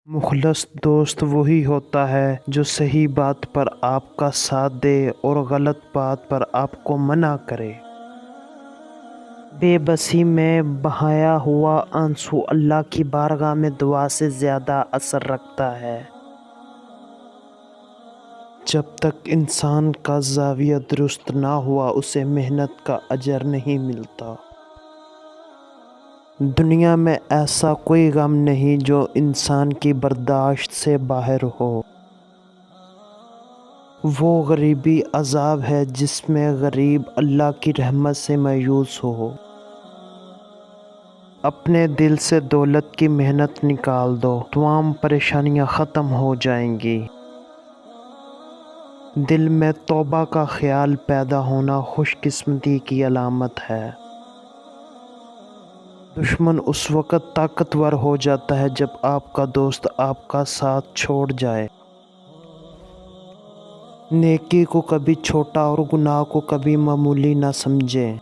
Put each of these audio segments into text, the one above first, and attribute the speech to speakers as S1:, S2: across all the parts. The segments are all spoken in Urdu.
S1: مخلص دوست وہی ہوتا ہے جو صحیح بات پر آپ کا ساتھ دے اور غلط بات پر آپ کو منع کرے۔ بے بسی میں بہایا ہوا آنسو اللہ کی بارگاہ میں دعا سے زیادہ اثر رکھتا ہے۔ جب تک انسان کا زاویہ درست نہ ہوا اسے محنت کا اجر نہیں ملتا۔ دنیا میں ایسا کوئی غم نہیں جو انسان کی برداشت سے باہر ہو۔ وہ غریبی عذاب ہے جس میں غریب اللہ کی رحمت سے مایوس ہو۔ اپنے دل سے دولت کی محنت نکال دو، تمام پریشانیاں ختم ہو جائیں گی۔ دل میں توبہ کا خیال پیدا ہونا خوش قسمتی کی علامت ہے۔ دشمن اس وقت طاقتور ہو جاتا ہے جب آپ کا دوست آپ کا ساتھ چھوڑ جائے۔ نیکی کو کبھی چھوٹا اور گناہ کو کبھی معمولی نہ سمجھیں۔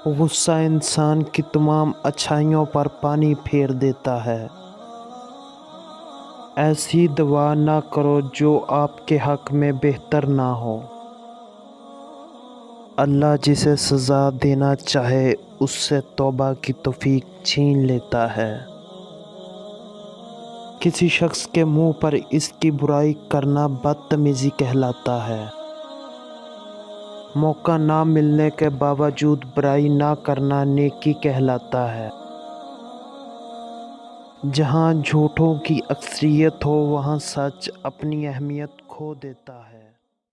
S1: غصہ انسان کی تمام اچھائیوں پر پانی پھیر دیتا ہے۔ ایسی دعا نہ کرو جو آپ کے حق میں بہتر نہ ہو۔ اللہ جسے سزا دینا چاہے اس سے توبہ کی توفیق چھین لیتا ہے۔ کسی شخص کے منہ پر اس کی برائی کرنا بدتمیزی کہلاتا ہے۔ موقع نہ ملنے کے باوجود برائی نہ کرنا نیکی کہلاتا ہے۔ جہاں جھوٹوں کی اکثریت ہو وہاں سچ اپنی اہمیت کھو دیتا ہے۔